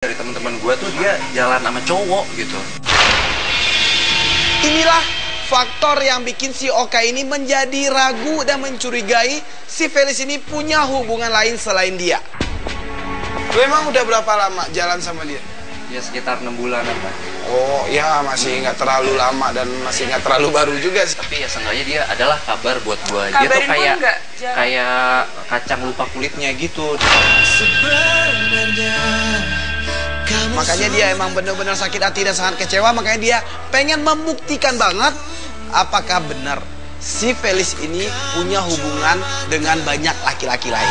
Dari teman-teman gue tuh dia jalan sama cowok gitu. Inilah faktor yang bikin si Oka ini menjadi ragu dan mencurigai si Felis ini punya hubungan lain selain dia. Lu emang udah berapa lama jalan sama dia? Ya sekitar 6 bulanan Pak. Oh ya, masih nggak terlalu lama dan masih nggak terlalu baru juga sih. Tapi ya seenggaknya dia adalah kabar buat gue. Dia tuh kayak kacang lupa kulitnya gitu. Makanya dia emang benar-benar sakit hati dan sangat kecewa. Makanya dia pengen membuktikan banget apakah benar si Felis ini punya hubungan dengan banyak laki-laki lain.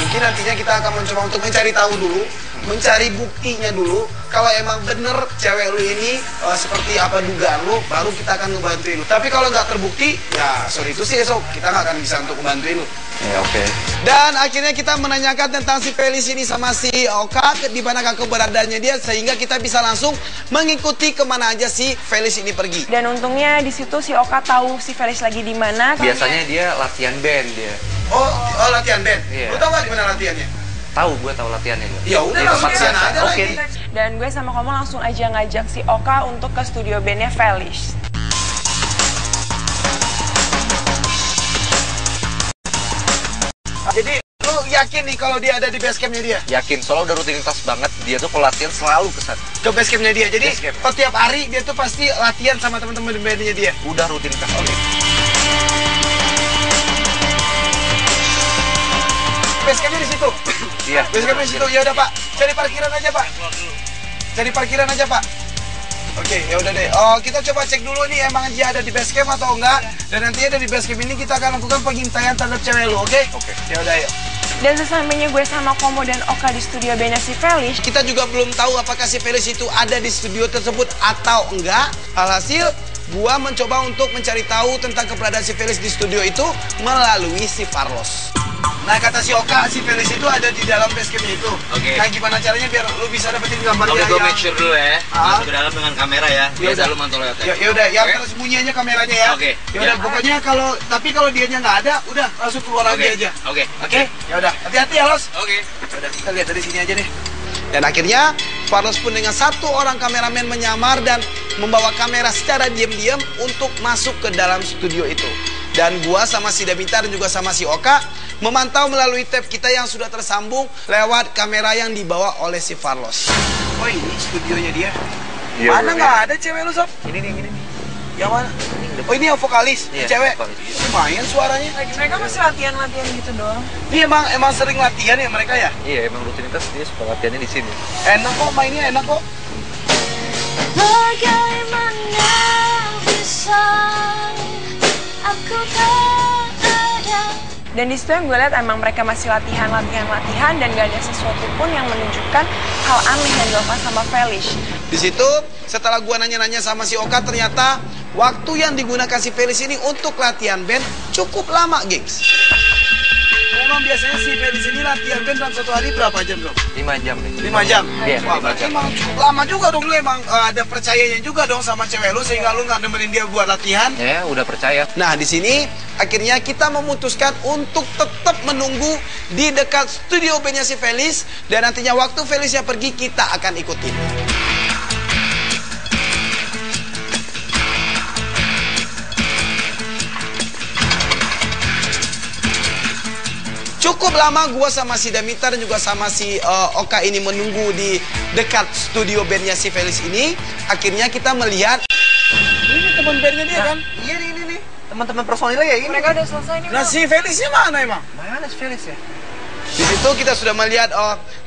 Mungkin nantinya kita akan mencoba untuk mencari tahu dulu, mencari buktinya dulu. Kalau emang bener cewek lu ini seperti apa dugaan lu, baru kita akan ngebantuin lu. Tapi kalau nggak terbukti, ya sorry itu sih esok kita nggak akan bisa untuk ngebantuin lu. Ya oke. Dan akhirnya kita menanyakan tentang si Felis ini sama si Oka, di manakah keberadaannya dia, sehingga kita bisa langsung mengikuti kemana aja si Felis ini pergi. Dan untungnya di situ si Oka tahu si Felis lagi di mana. Biasanya dia latihan band dia. Oh latihan band. Iya. Lu tahu nggak di mana latihannya? Gue tahu latihannya. Ya udah langsung sana aja lagi. Dan gue sama kamu langsung aja ngajak si Oka untuk ke studio bandnya Felis. Jadi lu yakin nih kalau dia ada di base campnya dia? Yakin, soalnya udah rutinitas banget. Dia tuh kalau latihan selalu kesana. Ke base campnya dia. Jadi Base camp. setiap hari dia tuh pasti latihan sama teman-teman di bandnya dia. Udah rutinitas. Oke. Base campnya di situ. Iya. Base campnya di situ. Ya udah Pak, cari parkiran aja Pak. Cari parkiran aja Pak. Oke, ya udah deh. Oh, kita coba cek dulu nih emang dia ada di base camp atau enggak. Dan nantinya dari base camp ini kita akan lakukan pengintaian terhadap cewek lu, oke? Oke. Ya udah yuk. Dan sesampainya gue sama Komo dan Oka di studio bandnya si Felis, Kita juga belum tahu apakah si Felis itu ada di studio tersebut atau enggak. Alhasil, gua mencoba untuk mencari tahu tentang keberadaan si Felis di studio itu melalui si Farlos. Nah, kata si Oka, si Felis itu ada di dalam base camp itu. Oke. Nah, gimana caranya biar lu bisa dapetin gambarnya? Oke, gue make sure dulu ya. Ah. Masuk ke dalam dengan kamera ya. Biasa lu mantau lewat Ya udah, yang tersembunyi aja kameranya ya. Oke. Ya udah, Ya. pokoknya kalau dianya nggak ada, udah langsung keluar lagi aja. Oke. Oke? Ya udah, hati-hati ya, Los. Oke. Udah, kita lihat dari sini aja deh. Dan akhirnya Farlos pun dengan satu orang kameramen menyamar dan membawa kamera secara diam-diam untuk masuk ke dalam studio itu. Dan gua sama si Damita dan juga sama si Oka memantau melalui tab kita yang sudah tersambung lewat kamera yang dibawa oleh si Farlos. Oh, ini studionya dia. Iya, Mana nggak ada cewek lu, Sob? Ini nih. Yang mana? Oh, ini yang vokalis, Iya, cewek. vokalis. Lumayan suaranya. mereka masih latihan-latihan gitu doang. Ini emang sering latihan ya mereka ya? Iya, emang rutinitas dia suka latihannya di sini. Enak kok mainnya, enak kok. Bagaimana bisa aku tak ada. Dan di situ yang gue lihat emang mereka masih latihan dan gak ada sesuatu pun yang menunjukkan hal aneh yang dilakukan sama Felis. Di situ setelah gua nanya-nanya sama si Oka, ternyata waktu yang digunakan si Felis ini untuk latihan band cukup lama, gengs. Memang biasanya si Felis ini latihan band dalam satu hari berapa jam, Bro? 5 jam nih. 5 jam? Iya, Wah, 5 berarti jam. emang cukup lama juga dong. Lu emang ada percayanya juga dong sama cewek lu sehingga lu nggak nemenin dia buat latihan. Ya, udah percaya. Nah, di sini akhirnya kita memutuskan untuk tetap menunggu di dekat studio bandnya si Felis. Dan nantinya waktu Felisnya pergi, kita akan ikutin. Cukup lama gua sama si Damita dan juga sama si Oka ini menunggu di dekat studio bandnya si Felis ini. Akhirnya kita melihat ini teman bandnya dia kan? Iya ini. Teman-teman personilnya ya ini. Mereka udah selesai nih. Nah, si Felisnya mana emang? Mana si Felis ya? Di situ kita sudah melihat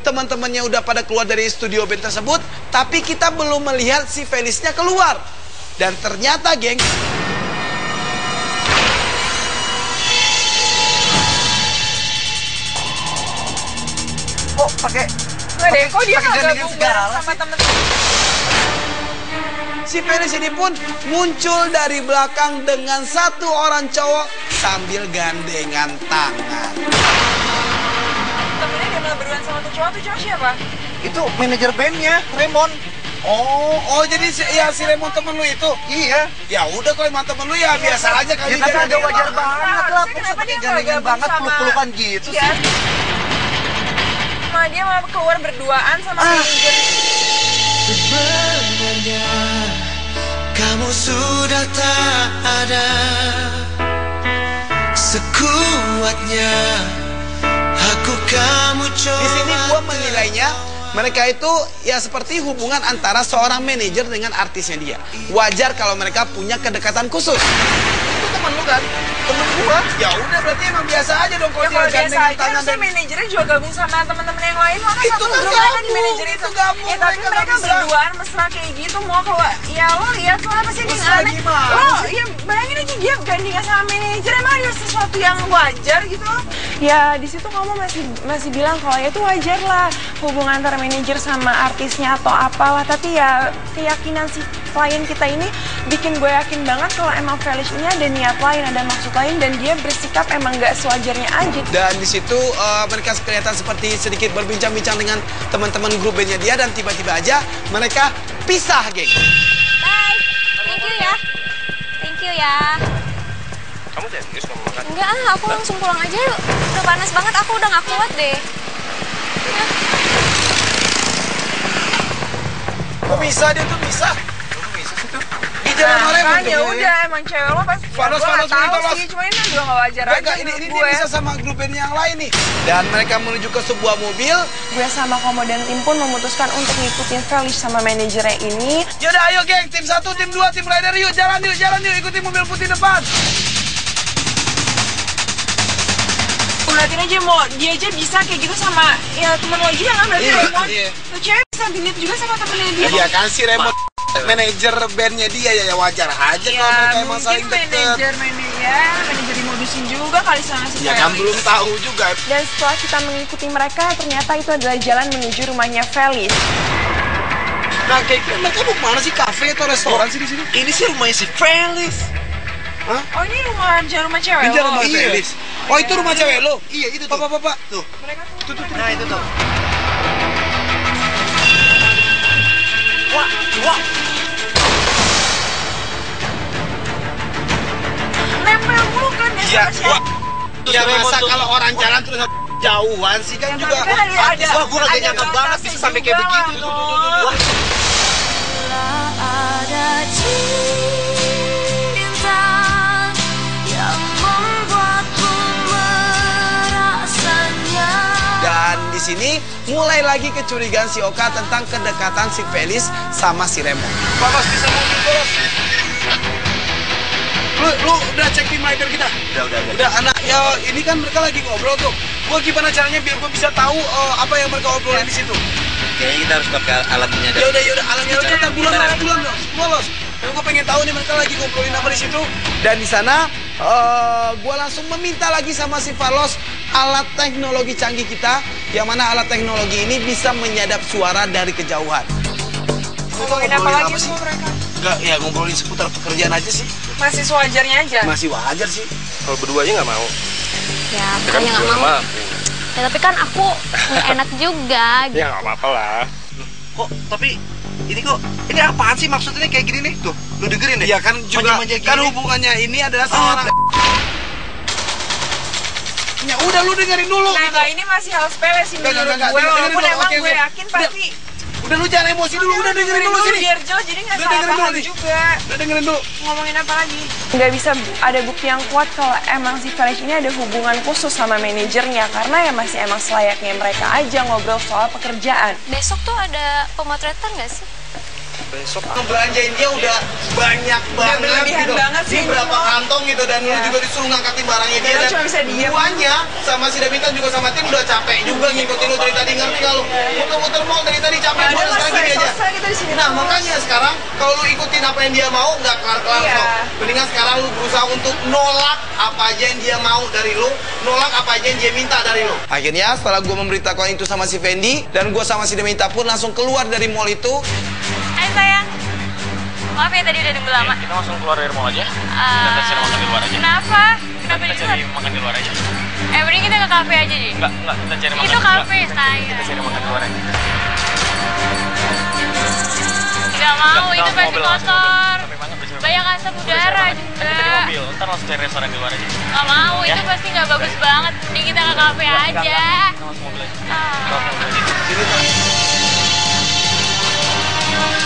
teman-temannya udah pada keluar dari studio band tersebut, tapi kita belum melihat si Felisnya keluar. Dan ternyata, geng, Kok pakai Kok dia nggak gandengan gabung segala bareng sama temen-temen? si Felis ini pun muncul dari belakang dengan satu orang cowok sambil gandengan tangan. Temennya dia malah berdua sama tuh cowok siapa? itu manajer bandnya, Raymond. Oh, jadi si Lemon temen lu itu? Iya. Ya udah, kalau emang temen lu ya biasa aja kali. Ya tapi agak wajar banget lah. Kenapa dia nggak Gandengan gabung banget, sama- peluk-pelukan gitu Iya. sih. sama dia malah keluar berduaan sama manajer. Sebenarnya kamu sudah tak ada, sekuatnya aku kamu coba. Di sini gua menilainya mereka itu ya seperti hubungan antara seorang manajer dengan artisnya dia. Wajar kalau mereka punya kedekatan khusus. Itu temen lu kan? Temen gua. Ya udah berarti emang biasa aja dong kalau Ya kalau dia biasa gandengan aja tangan harusnya dan manajernya juga gabung sama teman-teman yang lain. Maka Itu satu kan grup mereka di gabung, manajer itu itu. gabung, Ya tapi mereka mereka nggak bisa. berduaan mesra kayak gitu mau keluar. Ya lo lihat lo apa sih Mesra aneh. gimana Lo sih? ya bayangin aja dia gandengan sama manajer, emang ada sesuatu yang wajar gitu. Ya di situ kamu masih bilang kalau ya itu wajar lah hubungan antara manajer sama artisnya atau apalah, tapi ya keyakinan si klien kita ini bikin gue yakin banget kalau emang Felish ini ada niat lain, ada maksud lain, dan dia bersikap emang gak sewajarnya aja. Dan di situ mereka kelihatan seperti sedikit berbincang-bincang dengan teman-teman grup bandnya dia dan tiba-tiba aja mereka pisah, geng. Bye. Thank you ya. Thank you ya. Kamu serius kamu makan? Enggak, aku langsung pulang aja yuk. Udah panas banget, aku udah gak kuat deh. Ya. Kok bisa dia tuh bisa? Di jalan Maremon Kan tuh. ya udah emang cewek lo pasti Fanos, gue Fanos, gak tahu Fanos. sih, cuma ini juga gak wajar aja Enggak, ini menurut dia gue. bisa sama grup band yang lain nih. Dan mereka menuju ke sebuah mobil. Gue sama Komo dan tim pun memutuskan untuk ngikutin Felish sama manajernya ini. Yaudah ayo geng, tim 1, tim 2, tim rider yuk, jalan yuk, ikuti mobil putih depan. Liatin aja mau dia aja bisa kayak gitu sama ya temen lo juga kan berarti Iya, Raymond. iya. Tuh cewek bisa genit juga sama temennya dia. Iya kan si Raymond manajer bandnya dia ya wajar aja Ya kalau mereka emang saling mungkin deket. manajer dimodusin juga kali sama si Ya kan Felish. belum tahu juga. Dan setelah kita mengikuti mereka, ternyata itu adalah jalan menuju rumahnya Felish. Nah kayak mereka mau kemana sih, kafe atau restoran sih di sini? Ini sih rumahnya si Felis. Oh ini rumah cewek Ini lo? rumah Iya. Felis. Oh itu rumah cewek lo? Iya itu tuh. Bapak. Tuh. Mereka tuh. Nah itu tuh. Wah. Nempel mulu kan ya Iya, sama siapa? Ya masa kalau orang jalan terus jauhan sih kan juga. Tapi kan ada Wah gue gak nyangka banget bisa sampai kayak begitu. Tuh. Wah. Ada cinta yang membuatku merasanya. Dan di sini mulai lagi kecurigaan si Oka tentang kedekatan si Felis sama si Raymond. Bapak bisa mobil bolos. Lu udah cek tim rider kita? Udah anak ya ini kan mereka lagi ngobrol tuh. Gua gimana caranya biar gua bisa tahu apa yang mereka obrolin di situ? Kayaknya kita harus pakai alatnya. Ya udah alatnya cepetan bulan los. Gua pengen tahu nih mereka lagi ngobrolin apa di situ. Dan di sana gua langsung meminta lagi sama si Falos alat teknologi canggih kita, yang mana alat teknologi ini bisa menyadap suara dari kejauhan. Ngomongin apa lagi sama mereka? Enggak, ya ngobrolin seputar pekerjaan aja sih. Masih sewajarnya aja. Masih wajar sih. Kalau berdua aja nggak mau. Ya, Kan bukannya nggak berdua mau. mampu. Ya tapi kan aku nggak enak juga. Ya nggak apa-apa lah. Kok tapi ini apaan sih maksudnya kayak gini nih? Tuh, lu dengerin deh. Iya kan juga Manja-manja kan gini. hubungannya ini adalah seorang. Ya udah lu dengerin dulu. Nah, gitu. enggak, ini masih hal sepele sih Enggak, menurut enggak, gue, dengerin walaupun dulu, emang oke, gue oke. yakin pasti. Udah lu jangan emosi dulu, udah dengerin dulu sini. Biar Jo, jadi nggak Udah salah dengerin dulu paham nih. juga. Udah dengerin dulu. Ngomongin apa lagi? Nggak bisa ada bukti yang kuat kalau emang si Felish ini ada hubungan khusus sama manajernya, karena ya masih emang selayaknya mereka aja ngobrol soal pekerjaan. Besok tuh ada pemotretan nggak sih? Besok Belanjain dia udah banyak banget berlebihan gitu. banget sih Di berapa ini. kantong gitu dan lu Iya. juga disuruh ngangkatin barangnya dia. Dia Dan cuma bisa diem. guanya sama si Davitan juga sama tim udah capek juga ngikutin lu dari tadi, ngerti gak lu? Muter-muter mall dari tadi capek Nggak ada banget sekarang gini aja. selesai kita di sini. Nah makanya sekarang kalau lu ikutin apa yang dia mau nggak kelar-kelar Iya. kok. Mendingan sekarang lu berusaha untuk nolak apa aja yang dia mau dari lu, nolak apa aja yang dia minta dari lu. Akhirnya setelah gue memberitakan itu sama si Fendi dan gue sama si Demita pun langsung keluar dari mall itu. Hai sayang. Maaf ya tadi udah nunggu lama. kita langsung keluar dari mall aja. Kita cari makan di luar aja. Kenapa? Kenapa Kita di luar? cari makan di luar aja. Mending kita ke kafe aja deh. Enggak, kita cari makan Itu di luar. kafe sayang. Kita cari makan di luar aja. Gak mau, Enggak, itu kita pasti mobil, langsung kotor. mobil. Capek banget, udah capek Banyak ajak asap udara juga. Tadi mobil, ntar langsung cari restoran di luar aja. Gak mau, itu pasti gak bagus banget. Mending kita ke kafe aja. Masuk mobil aja.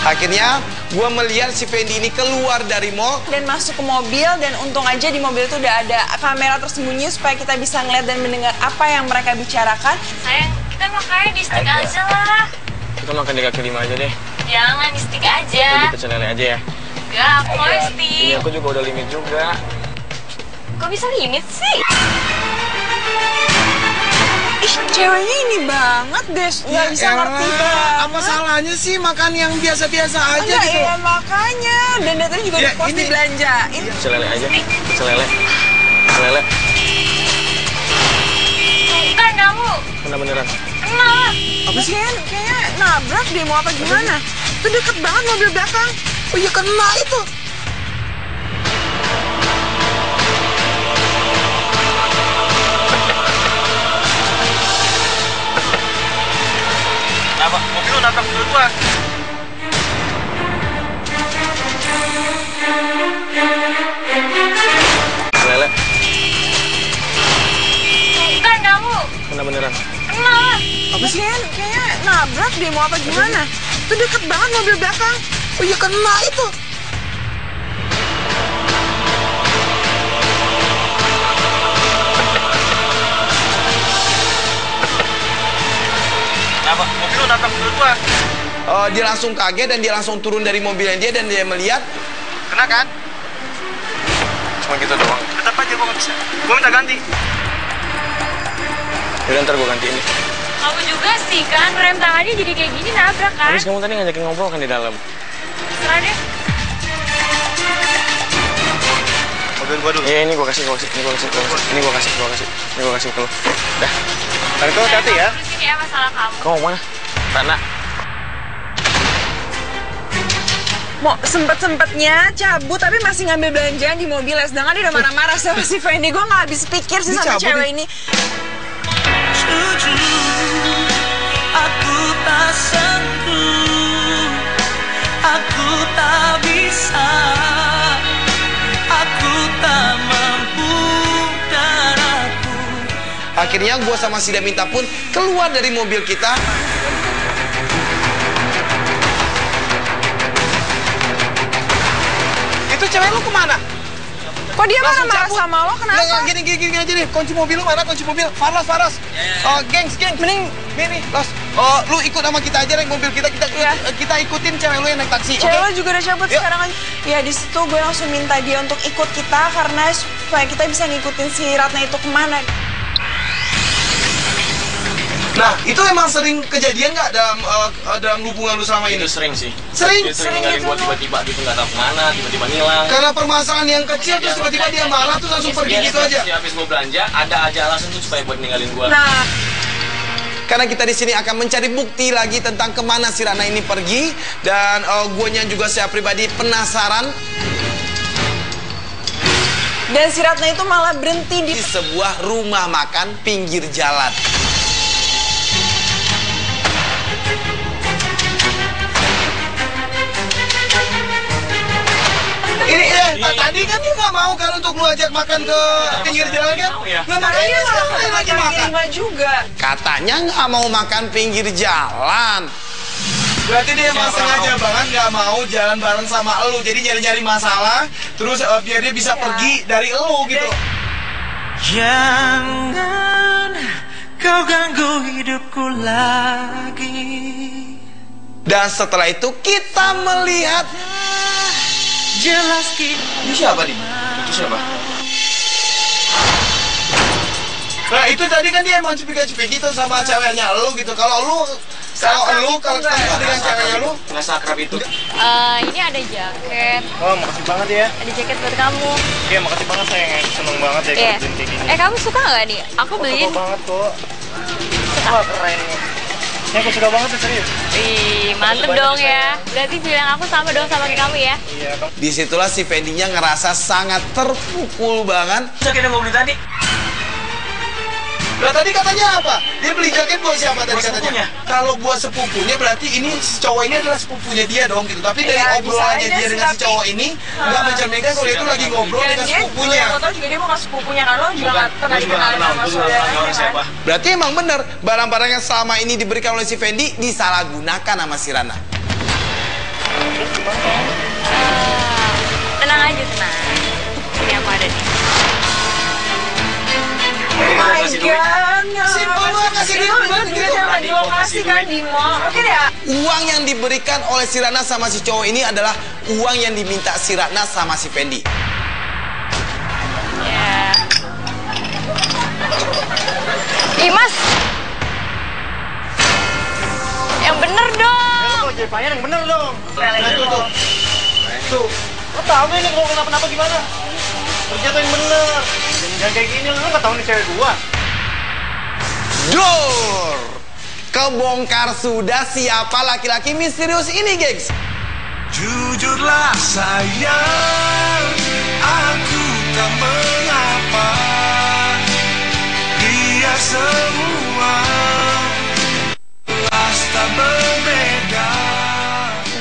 Akhirnya gue melihat si Fendi ini keluar dari mall dan masuk ke mobil, dan untung aja di mobil itu udah ada kamera tersembunyi supaya kita bisa ngeliat dan mendengar apa yang mereka bicarakan. Sayang, kita makannya di stick aja lah. Kita makan di kaki lima aja deh. Jangan, di stick aja. Di pecel lele aja ya. Enggak, aku mau stick. Ini aku juga udah limit juga. Kok bisa limit sih? Ih, ceweknya ini banget deh, nggak bisa ngerti banget. Apa salahnya sih makan yang biasa-biasa aja Enggak, gitu? iya makanya. Dan datanya juga Ya, di pos ini- dibelanjain. Pecel lele aja. Pecel lele. Pecel lele. Bukan kamu. Kena beneran. Kenal lah. Apa sih? Kayaknya nabrak deh, mau apa gimana? Itu deket banget mobil belakang. Oh iya kena itu. Kenapa? Mobil lu nabrak mobil gua. Pecel lele. Bukan kamu. Kena beneran. Kenal lah. Apa sih? Kayaknya nabrak deh, mau apa gimana? Itu deket banget mobil belakang. Oh iya kena itu. Kenapa? Mobil lu nabrak mobil gua. Dia langsung kaget dan dia langsung turun dari mobilnya dia dan dia melihat. Kena kan? Cuma gitu doang. Tetap aja gua nggak bisa. Gua minta ganti. Yaudah ntar gua gantiin. Kamu juga sih kan, rem tangannya jadi kayak gini nabrak kan? Habis kamu tadi ngajakin ngobrol kan di dalam. Serah deh. Mobil gua dulu. Iya ini gua kasih. Ini gua kasih ke lu. Dah. Ntar itu hati-hati ya. Terusin ya masalah kamu. Kamu mau mana? Rana. Mau sempet-sempetnya cabut tapi masih ngambil belanjaan di mobil. Sedangkan dia udah marah-marah sama si Fendi. Gue gak habis pikir sih sama cewek ini. Jujur, aku tak sanggup, aku tak bisa, aku tak mampu dan aku. Akhirnya gue sama Sida Minta pun keluar dari mobil kita. Itu cewek lu kemana? Kok dia Langsung marah-marah cabut. sama lo? Kenapa? Nggak, gini aja deh. Kunci mobil lu mana? Kunci mobil. Faros. Oh, gengs. Mending nih, Los. Oh, lu ikut sama kita aja naik mobil kita. Kita ikutin cewek lu yang naik taksi. Cewek Oke? lo juga udah cabut Yuk. sekarang kan. Ya di situ gue langsung minta dia untuk ikut kita karena supaya kita bisa ngikutin si Ratna itu kemana. Nah, itu emang sering kejadian nggak dalam hubungan lu selama ini? Itu sering sih. Sering? Dia sering ninggalin gua tiba-tiba gitu nggak tahu kemana, tiba-tiba ngilang. Karena permasalahan yang kecil terus tiba-tiba dia marah tuh langsung pergi gitu aja. Habis gua belanja, ada aja alasan tuh supaya buat ninggalin gua. Nah, Karena kita di sini akan mencari bukti lagi tentang kemana si Rana ini pergi dan guanya juga saya pribadi penasaran. dan si Ratna itu malah berhenti di Di sebuah rumah makan pinggir jalan. Tadi kan dia nggak mau kan untuk lu ajak makan ke pinggir jalan kan? Nah, makanya sekarang lagi makan. juga. Katanya nggak mau makan pinggir jalan. Berarti dia emang sengaja banget nggak mau jalan bareng sama elu. Jadi nyari-nyari masalah, terus biar dia bisa pergi dari elu gitu. Jangan kau ganggu hidupku lagi. Dan setelah itu kita melihat Jelas kita. ini siapa nih? Itu siapa? Nah itu tadi kan dia emang cepik-cepik gitu sama ceweknya lu gitu. Kalau ketemu dengan ceweknya lu Nggak sakrab itu. Ini ada jaket. Oh, makasih banget ya. Ada jaket buat kamu. Iya, makasih banget sayang. Seneng banget ya Iya. kerjain kayak gini. Kamu suka nggak nih? Aku beliin. Suka banget kok. Wah, keren. Ya, aku suka banget tuh, serius. Ih, mantep dong ya. Berarti pilihan aku sama dong sama kayak kamu ya. Iya, kamu. disitulah si Fendinya ngerasa sangat terpukul banget. Jaket yang mau beli tadi. Lah tadi katanya apa? Dia beli jaket buat siapa tadi katanya? Kalau buat sepupunya berarti ini si cowok ini adalah sepupunya dia dong gitu. Tapi dari obrolannya dia dengan si cowok ini nggak mencerminkan kalau dia itu lagi ngobrol dengan sepupunya. Dia tahu juga dia mau ke sepupunya kan, lo juga nggak pernah dikenal sama saudaranya kan. Berarti emang bener barang-barang yang selama ini diberikan oleh si Fendi disalahgunakan sama si Rana. Tenang aja, tenang. Ini aku ada nih. Oh my God, Simpel banget kasih duit gitu. Jangan di lokasi kan, di mall. Oke deh ya. Uang yang diberikan oleh si Rana sama si cowok ini adalah uang yang diminta si Rana sama si Fendi. Ya. Ih, Mas. Yang bener dong. Lo jadi payah yang bener dong. Tuh. Lo tau gak ini kalau kenapa-napa gimana? Kerja tuh yang bener. Jangan kayak gini, lo gak tau nih cewek gua. Dor! Kebongkar sudah siapa laki-laki misterius ini, gengs. Jujurlah sayang, aku tak mengapa. Dia semua rasa berbeda.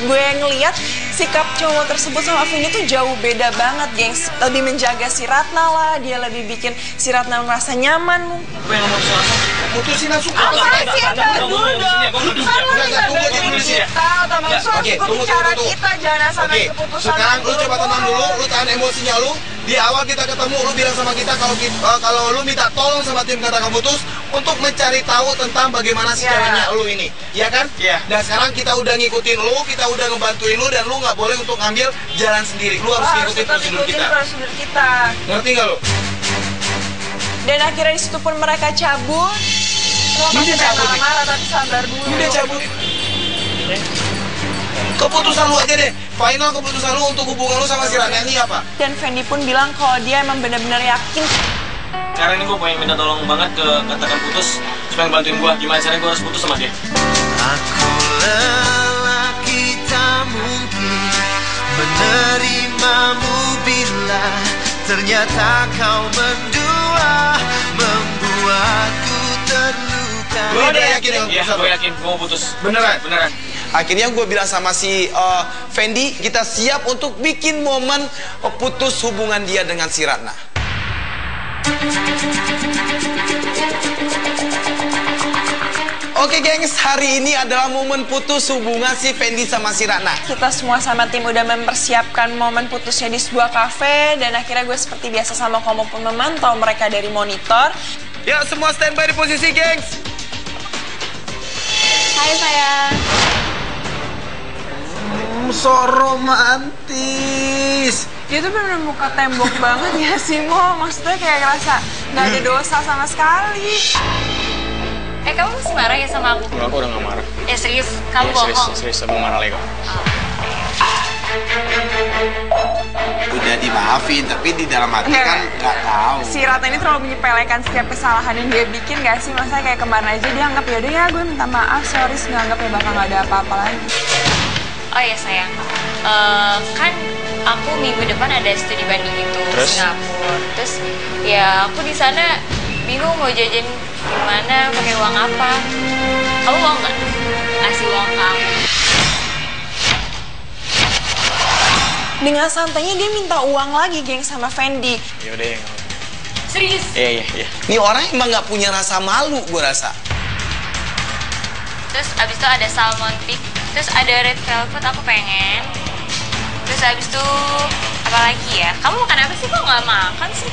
Gue ngeliat sikap cowok tersebut sama Fendi tuh jauh beda banget, gengs. Lebih menjaga si Ratna lah, dia lebih bikin si Ratna merasa nyaman. Gue yang ngomong soalnya. Putusin langsung. Apa sih? Dulu dong. Kan lo tinggal dari kita, otomatis lo ikutin cara kita, jangan sampai keputusan. Sekarang lu coba tenang dulu, lu tahan emosinya lu. Di awal kita ketemu, lu bilang sama kita kalau lu minta tolong sama tim Kata Keputus untuk mencari tahu tentang bagaimana si ceweknya lu ini, ya kan? Iya. Dan sekarang kita udah ngikutin lu, kita udah ngebantuin lu, dan lu nggak boleh untuk ngambil jalan sendiri. Lu harus ngikutin prosedur kita. Ngerti nggak lu? Dan akhirnya di situ pun mereka cabut. Lo Ini masih cabut nih. marah tapi sabar dulu. Udah cabut. Keputusan lu aja deh. Final keputusan lu untuk hubungan lu sama si Rana ini apa? Dan Fendi pun bilang kalau dia emang benar-benar yakin. Sekarang ini gue pengen minta tolong banget ke Katakan Putus supaya bantuin gue. Gimana caranya gue harus putus sama dia? Aku lelaki tak mungkin menerimamu bila ternyata kau mendua membuatku terluka. Lu udah yakin dengan Iya, keputusan gue lu? yakin gue mau putus. Beneran? Beneran. Akhirnya gue bilang sama si Fendi, kita siap untuk bikin momen putus hubungan dia dengan si Ratna. Oke gengs, hari ini adalah momen putus hubungan si Fendi sama si Ratna. Kita semua sama tim udah mempersiapkan momen putusnya di sebuah kafe. Dan akhirnya gue seperti biasa sama kamu pun memantau mereka dari monitor. Yuk semua standby di posisi gengs. Hai sayang. So romantis. Dia tuh bener-bener muka tembok banget ya sih, Mo. Maksudnya kayak ngerasa gak ada dosa sama sekali. Kamu masih marah ya sama aku? Enggak, aku udah gak marah. Ya serius, kamu bohong. Serius, aku marah lagi kok. Udah dimaafin, tapi di dalam hati kan nggak tahu. Si Ratna ini terlalu menyepelekan setiap kesalahan yang dia bikin gak sih? Masa kayak kemarin aja dia anggap yaudah ya gue minta maaf, sorry, nganggap ya bakal gak ada apa-apa lagi. Oh ya sayang, kan aku minggu depan ada studi banding itu Singapura. Terus ya aku di sana bingung mau jajan gimana, pakai uang apa. Kamu mau nggak ngasih uang ke aku? Dengan santainya dia minta uang lagi, geng, sama Fendi. Yaudah ya. Serius? Iya. Nih orang emang nggak punya rasa malu, gue rasa. Terus abis itu ada salmon pig, terus ada red velvet aku pengen. Terus abis itu apa lagi ya? Kamu makan apa sih? Kok nggak makan sih?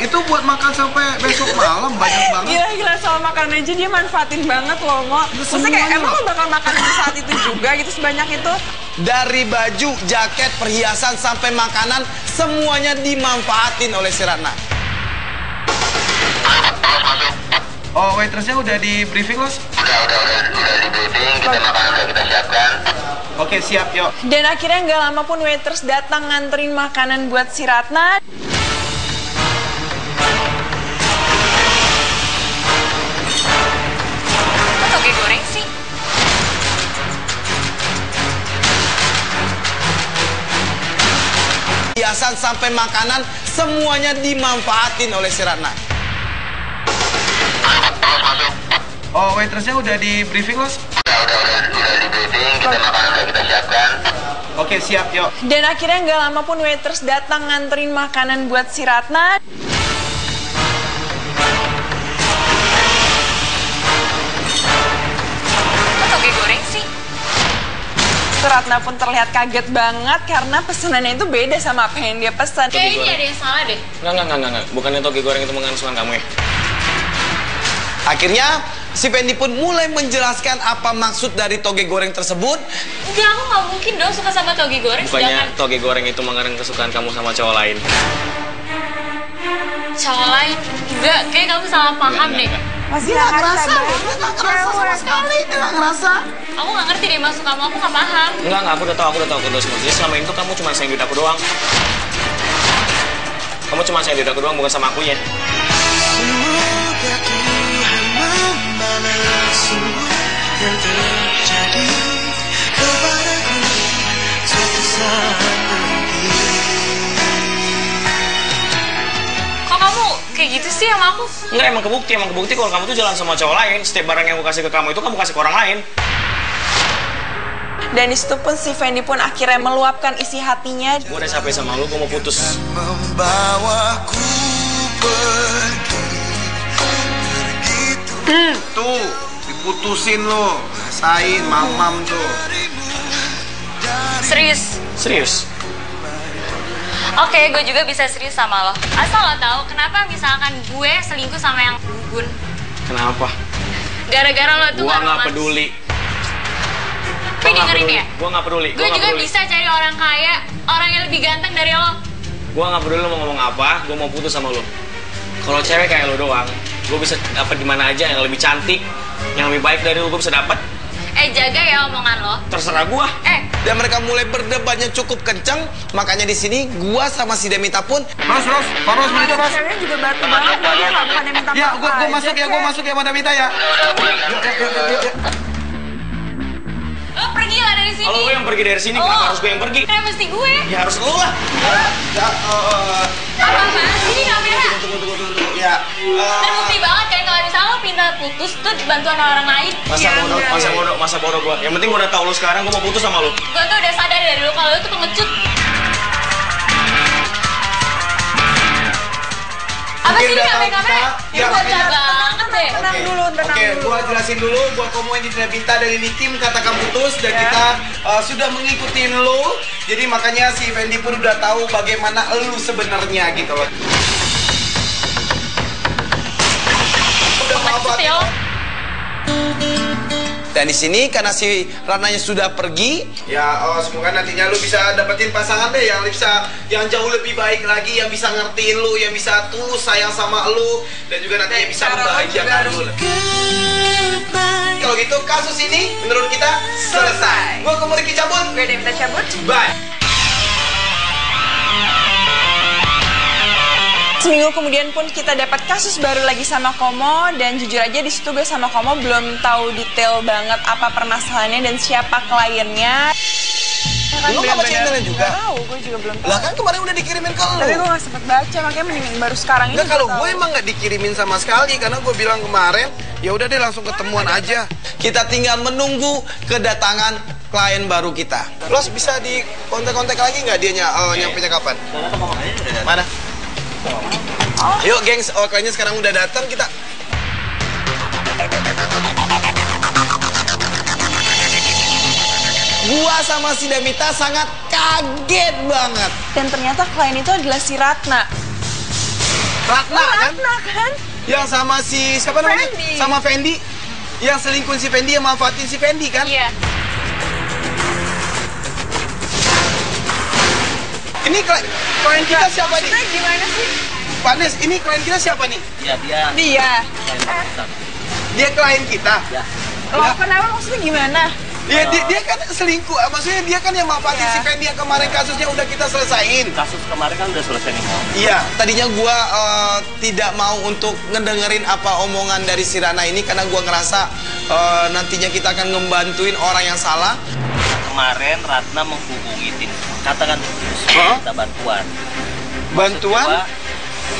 Itu buat makan sampai besok malam banyak banget. Gila-gila soal makan aja dia manfaatin banget loh, Mo. Maksudnya kayak emang lo bakal makan di saat itu juga gitu sebanyak itu? Dari baju, jaket, perhiasan sampai makanan semuanya dimanfaatin oleh si Ratna. Oh, waitressnya udah di briefing, Los? Udah di briefing, kita makanan udah kita siapkan. Oke, siap, yuk. Dan akhirnya nggak lama pun waitress datang nganterin makanan buat si Ratna. Kok toge goreng sih? Perhiasan sampai makanan semuanya dimanfaatin oleh si Ratna. Oh, waitressnya udah di briefing, Los? Udah di briefing, kita makanan udah kita siapkan. Oke, siap, yuk. Dan akhirnya nggak lama pun waitress datang nganterin makanan buat si Ratna. Kok toge goreng sih? Ratna pun terlihat kaget banget karena pesanannya itu beda sama apa yang dia pesan. Kayaknya ada yang salah deh. Enggak. Bukannya toge goreng itu mengandung kamu ya? Akhirnya, si Fendi pun mulai menjelaskan apa maksud dari toge goreng tersebut. Enggak, aku nggak mungkin dong suka sama toge goreng. Bukannya toge goreng itu mengandung kesukaan kamu sama cowok lain? Cowok lain? Enggak, kayak kamu salah paham deh. Masih nggak ngerasa, sama sekali, nggak ngerasa. Aku nggak ngerti deh maksud kamu, aku nggak paham. Enggak, aku udah tahu maksudnya selama itu kamu cuma sayang duit aku doang. Kamu cuma sayang duit aku doang, bukan sama akunya. Semoga Tuhan membalas semua yang terjadi kepadaku saat ini. Kok kamu kayak gitu sih sama aku? Enggak, emang kebukti kalau kamu tuh jalan sama cowok lain. Setiap barang yang aku kasih ke kamu itu kamu kasih ke orang lain. Dan disitu pun si Fendi pun akhirnya meluapkan isi hatinya. Gue udah capek sama lu, gue mau putus. Membawaku pergi. Tuh, diputusin lo. Rasain, mamam tuh. Serius? Oke, gue juga bisa serius sama lo. Asal lo tahu kenapa misalkan gue selingkuh sama yang Gun. Kenapa? Gara-gara lo tuh Gua gak nggak romantis. peduli. Tapi dengerin ya, Gue nggak peduli. gue juga bisa cari orang kaya, orang yang lebih ganteng dari lo. Gue nggak peduli lo mau ngomong apa. Gue mau putus sama lo. Kalau cewek kayak lo doang, gue bisa dapat di mana aja yang lebih cantik, yang lebih baik dari lo, gue bisa dapat. Jaga ya omongan lo. Terserah gue. Dan mereka mulai berdebatnya cukup kencang, makanya di sini gua sama si Demita pun. Ros, begitu Ros. Ceweknya juga batu banget, kok dia nggak bukan yang minta Ya, maaf gua masuk aja, ya, sama Demita ya. Yuk. Lo pergi lah dari sini. Kalau lo yang pergi dari sini, kenapa harus gue yang pergi? Kenapa mesti gue? Ya harus lo lah. Apa-apaan sih ini kamera? Tunggu. Ya. Terbukti banget kan kalau misalnya lo pindah putus tuh bantuan orang lain. Masa bodoh gue. Yang penting gue udah tahu lo sekarang, gue mau putus sama lo. Gue tuh udah sadar dari dulu kalau lo tuh pengecut. Apa sih ini kamera? Ya, Bocah banget deh. Tenang dulu. Oke, gua jelasin dulu buat kamu yang tidak minta dari tim katakan putus dan kita sudah mengikuti lo. Jadi makanya si Fendi pun udah tahu bagaimana lu sebenarnya gitu loh. Udah Pengecut ya lo. Dan di sini karena si Rananya sudah pergi, ya semoga nantinya lu bisa dapetin pasangan deh yang jauh lebih baik lagi, yang bisa ngertiin lu, yang bisa tulus sayang sama lu, dan juga nantinya bisa membahagiakan lu. Kalau gitu kasus ini menurut kita selesai. Gua Komo Riki cabut. Gue Demita cabut. Bye. Seminggu kemudian pun kita dapat kasus baru lagi sama Komo, dan jujur aja di situ gue sama Komo belum tahu detail banget apa permasalahannya dan siapa kliennya. Lu nggak baca emailnya juga? Nggak tahu, gue juga belum tahu. Lah kan kemarin udah dikirimin ke lu. Tapi gue nggak sempet baca, makanya mendingan baru sekarang ini. Enggak, kalau tahu. gue emang nggak dikirimin sama sekali karena gue bilang kemarin ya udah deh langsung ketemuan aja. Kita tinggal menunggu kedatangan klien baru kita. Los bisa di kontak-kontak lagi nggak dianya? Nyampenya kapan? Mana? Yuk gengs, kliennya sekarang udah datang, kita. Gua sama si Demita sangat kaget banget. Dan ternyata klien itu adalah si Ratna. Ratna kan? Ratna kan? Yang sama si siapa namanya? Fendi. Sama Fendi. Yang selingkuhin si Fendi, yang manfaatin si Fendi kan? Iya. Ini klien kita siapa nih? Maksudnya gimana sih? Pak Nes, ini klien kita siapa nih? Dia. Dia klien kita. Loh, kenapa maksudnya gimana? Dia kan selingkuh, maksudnya dia kan yang manfaatin si Fendi yang kemarin kasusnya udah kita selesain. Kasus kemarin kan udah selesai nih. Iya, tadinya gua tidak mau untuk ngedengerin apa omongan dari si Rana ini karena gua ngerasa nantinya kita akan ngebantuin orang yang salah. Kemarin Ratna menghubungi tim, katakan terus minta bantuan. Bantuan?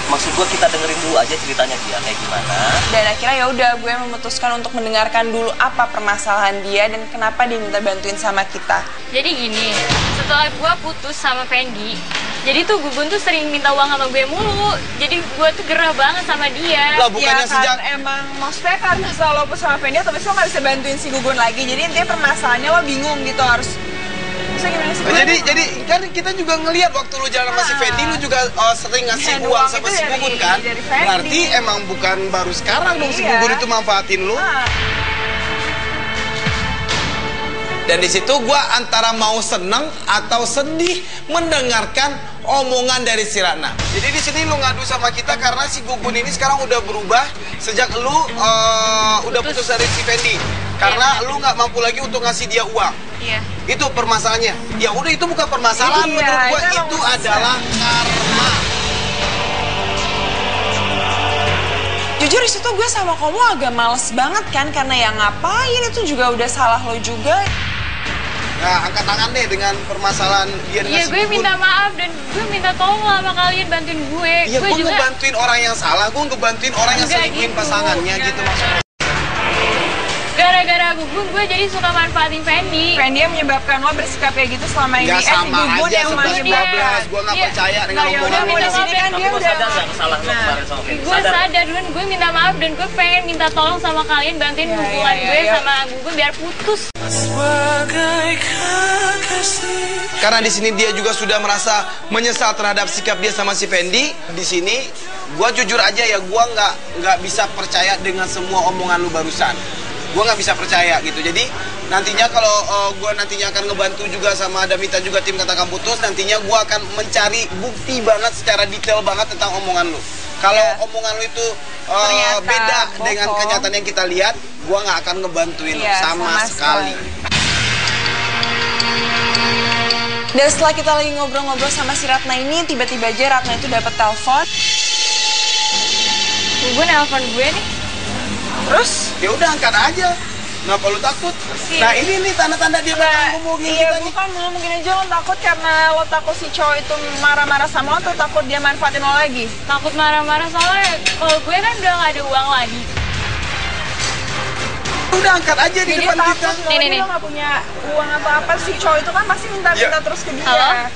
Maksud gue kita dengerin dulu aja ceritanya dia kayak gimana. Dan akhirnya ya udah gue memutuskan untuk mendengarkan dulu apa permasalahan dia dan kenapa dia minta bantuin sama kita. Jadi gini, setelah gue putus sama Fendi, jadi tuh Gugun tuh sering minta uang sama gue mulu. Jadi gue tuh gerah banget sama dia. Lah bukannya Ya kan emang maksudnya karena lo putus sama Fendi atau besok nggak bisa bantuin si Gugun lagi. Jadi intinya permasalahannya lo bingung gitu harus. Jadi kan kita juga ngelihat waktu lu jalan sama si Fendi, lu juga sering ngasih uang sama si Gugun kan? Berarti emang bukan baru sekarang dong si Gugun itu manfaatin lu. Dan di situ gua antara mau seneng atau sedih mendengarkan omongan dari si Ratna. Jadi di sini lu ngadu sama kita karena si Gugun ini sekarang udah berubah sejak lu udah putus dari si Fendi. Karena lu nggak mampu lagi untuk ngasih dia uang. Iya. Itu permasalahannya. Ya udah itu bukan permasalahan menurut gua, itu adalah karma. Jujur di situ gue sama kamu agak males banget kan karena ya ngapain itu juga udah salah lo juga. Nah, angkat tangan deh dengan permasalahan dia dengan Iya, gue minta maaf dan gue minta tolong sama kalian bantuin gue. Iya, gue juga ngebantuin orang yang salah, gue ngebantuin orang yang selingkuhin pasangannya gitu maksudnya. Gara-gara Gugun, gue jadi suka manfaatin Fendi. Fendi yang menyebabkan lo bersikap kayak gitu selama ini. Gak sama Gugun aja, yang menyebabkan. gue gak percaya dengan omongan lo di sini kan dia Lu udah. sadar gak kesalahan lu kemarin sama Fendi? Gue sadar dan gue minta maaf dan gue pengen minta tolong sama kalian bantuin hubungan gue sama Gugun biar putus. Karena di sini dia juga sudah merasa menyesal terhadap sikap dia sama si Fendi. Di sini, gue jujur aja ya, gue nggak bisa percaya dengan semua omongan lu barusan. Gue nggak bisa percaya gitu. Jadi nantinya kalau gue nantinya akan ngebantu juga sama Damita juga tim Katakan Putus, nantinya gue akan mencari bukti banget secara detail banget tentang omongan lu. Kalau omongan lu itu beda dengan kenyataan yang kita lihat, gue nggak akan ngebantuin lu sama sekali. Dan setelah kita lagi ngobrol-ngobrol sama si Ratna ini, tiba-tiba aja Ratna itu dapat telepon. Gugun nelfon gue nih. Terus? Ya udah angkat aja. Kenapa lu takut? Nah ini nih tanda-tanda dia bakal ngomongin kita nih. Bukan, mungkin aja lo takut karena lo takut si cowok itu marah-marah sama lo atau takut dia manfaatin lo lagi? Takut marah-marah soalnya kalau gue kan udah gak ada uang lagi. Udah angkat aja di depan kita. Nih. Lo gak punya uang atau apa, si cowok itu kan pasti minta-minta terus ke dia. Halo?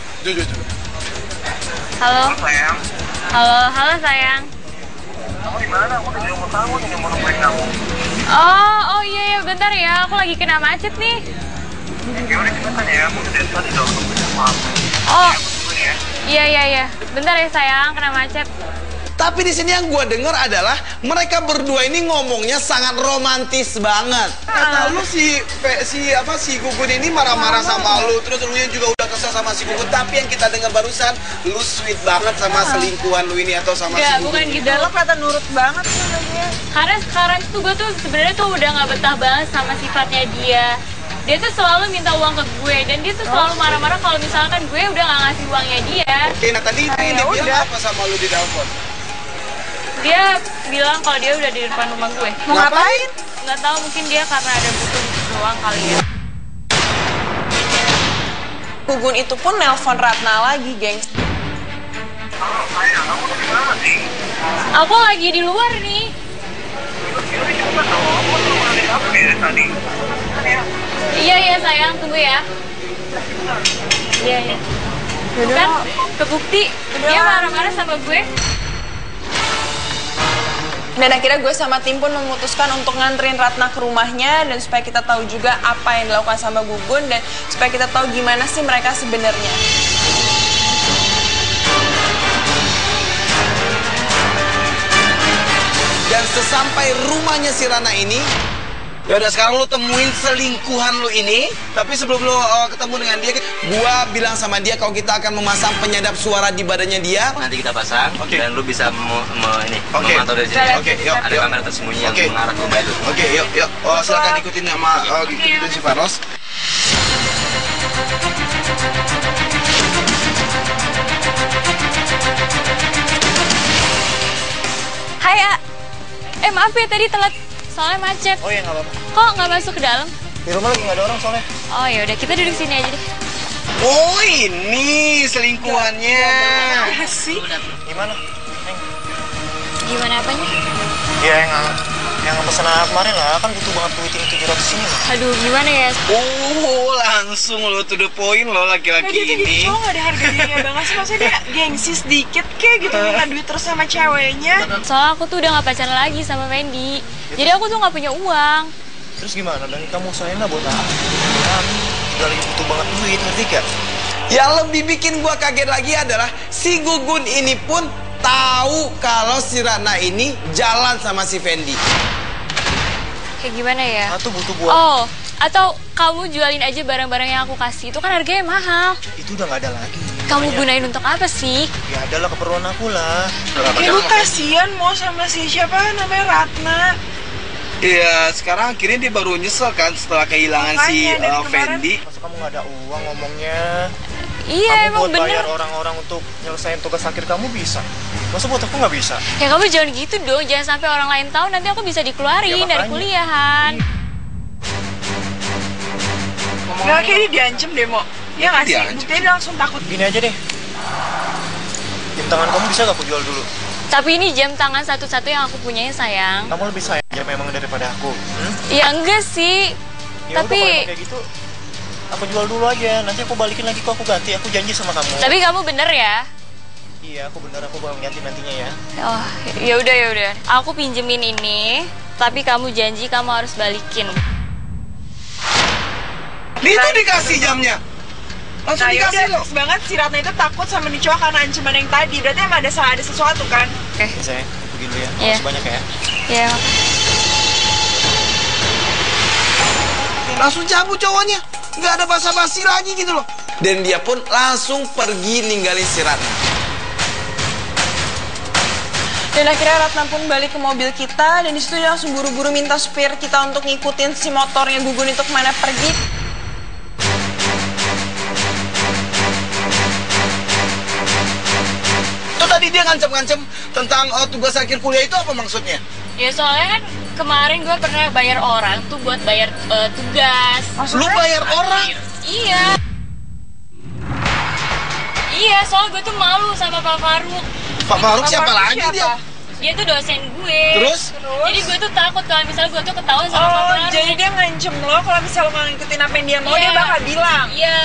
Halo? Halo sayang. Kamu di mana? Aku di rumah kamu nih, mau nemuin kamu. Oh iya, bentar ya, aku lagi kena macet nih. Ya udah cepetan ya, aku udah tadi dong nemuin kamu. Oh, iya. Bentar ya sayang, kena macet. Tapi di sini yang gue dengar adalah mereka berdua ini ngomongnya sangat romantis banget. Kata lu si Gugun ini marah-marah sama lu, terus lu juga udah kesel sama si Gugun. Tapi yang kita dengar barusan, lu sweet banget sama selingkuhan lu ini atau sama si Gugun. Bukan gitu. Lo kelihatan nurut banget sama dia. Karena sekarang tuh gue tuh sebenarnya tuh udah nggak betah banget sama sifatnya dia. Dia tuh selalu minta uang ke gue dan dia tuh selalu marah-marah kalau misalkan gue udah nggak ngasih uangnya dia. Oke, nah tadi itu yang dia bilang apa sama lu di telepon? Dia bilang kalau dia udah di depan rumah gue. Mau ngapain? Nggak tahu, mungkin dia karena ada butuh doang kali ya. Gugun itu pun nelpon Ratna lagi, gengs. Halo sayang, kamu di mana sih? Aku lagi di luar nih. Yaudah cepetan dong, aku tuh dari kamu dari tadi. Iya sayang, tunggu ya. Iya. Kan kebukti dia marah-marah sama gue. Dan akhirnya gue sama tim pun memutuskan untuk nganterin Ratna ke rumahnya dan supaya kita tahu juga apa yang dilakukan sama Gugun dan supaya kita tahu gimana sih mereka sebenarnya. Dan sesampai rumahnya si Rana ini, ya udah sekarang lu temuin selingkuhan lu ini. Tapi sebelum lu ketemu dengan dia, gua bilang sama dia kalau kita akan memasang penyadap suara di badannya dia. Nanti kita pasang dan lu bisa memantau dari sini. Oke, yuk. Ada kamera tersembunyi yang mengarah ke rumah itu. Oke, yuk. Silakan ikutin sama ikutin si Faros. Hai, maaf ya tadi telat soalnya macet. Oh iya, nggak apa-apa. Kok nggak masuk ke dalam? Di rumah lagi nggak ada orang soalnya. Oh ya udah, kita duduk sini aja deh. Oh ini selingkuhannya. Sih. Gimana? Gimana apanya? Ya yang pesan kemarin lah, kan butuh banget duit ini 700 ini lah. Aduh, gimana ya? Langsung lo to the point lo laki-laki dia tuh ini. cowok gak ada harga dirinya banget sih, maksudnya dia gengsi sedikit kayak gitu minta duit terus sama ceweknya. Soalnya aku tuh udah gak pacaran lagi sama Fendi. Jadi aku tuh gak punya uang. Terus gimana? Dan kamu usahain lah buat apa? Kami udah lagi butuh banget duit, ngerti gak? Yang lebih bikin gua kaget lagi adalah si Gugun ini pun tahu kalau si Ratna ini jalan sama si Fendi. Kayak gimana ya? Atau butuh buat... Oh, atau kamu jualin aja barang-barang yang aku kasih. Itu kan harganya mahal. Itu udah gak ada lagi. Kamu gunain untuk apa sih? Ya adalah keperluan aku lah. Kayak gue kasihan mau sama si siapa namanya Ratna. Iya, sekarang akhirnya dia baru nyesel kan setelah kehilangan si Fendi. Masa kamu gak ada uang ngomongnya? Iya, kamu emang buat bener. bayar orang-orang untuk nyelesain tugas akhir kamu bisa. Masa buat aku nggak bisa? Ya kamu jangan gitu dong, jangan sampai orang lain tahu nanti aku bisa dikeluarin Ya, dari kuliahan. Nggak, kayak dia diancem deh, Mo. Iya nggak sih? Diancem. Buktinya dia langsung takut. Gini aja deh. Jam tangan kamu bisa gak aku jual dulu? Tapi ini jam tangan satu-satu yang aku punyanya, sayang. Kamu lebih sayang jam memang daripada aku. Ya enggak sih. Ya Tapi udah, kalau kayak gitu, aku jual dulu aja. Nanti aku balikin lagi kok, aku ganti. Aku janji sama kamu. Tapi kamu bener ya? Iya, aku bener, aku bakal ganti nantinya ya. Oh, ya udah ya udah. Aku pinjemin ini, tapi kamu janji kamu harus balikin. Itu dikasih jamnya. Langsung Nah, dikasih yaudah, lo. banget si Ratna itu takut sama nih cowok karena ancaman yang tadi. Berarti emang ada sesuatu kan? Oke. Ya, sayang, aku pergi dulu ya. Iya. Makasih banyak ya. Ya. Langsung cabut cowoknya. Nggak ada basa-basi lagi gitu loh. Dan dia pun langsung pergi ninggalin si Ratna. Dan akhirnya Ratna pun balik ke mobil kita dan disitu dia langsung buru-buru minta supir kita untuk ngikutin si motornya Gugun itu kemana pergi. Itu tadi dia ngancam-ngancam tentang tugas akhir kuliah itu apa maksudnya? Ya soalnya kan kemarin gue pernah bayar orang tuh buat bayar tugas. Lu bayar orang? Iya. Iya, soalnya gue tuh malu sama Pak Faruk. Pak Faruk siapa Faruk lagi siapa? dia? Dia tuh dosen gue. Terus? Jadi gue tuh takut kalau misalnya gue tuh ketahuan sama Pak Oh, Faruk. jadi dia ngancem lo kalau misalnya lo nggak ngikutin apa yang dia mau, Iya. dia bakal bilang. Iya.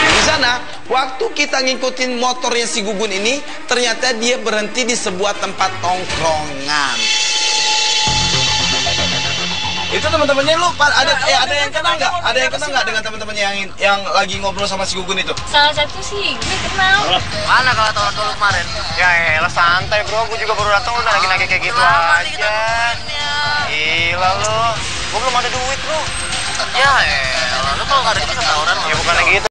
Di sana, waktu kita ngikutin motornya si Gugun ini, ternyata dia berhenti di sebuah tempat tongkrongan. Itu teman-temannya lu ada yang kenal nggak? Ada yang kenal nggak dengan teman-temannya yang lagi ngobrol sama si Gugun itu? Salah satu sih gue kenal. Mana kalau tahun dulu kemarin? Ya elah santai bro, gue juga baru datang udah lagi nagih kayak gitu aja. Gila lo, gue belum ada duit bro. Ya elah, lu kalau nggak ada itu bisa tawuran. Ya bukan gitu.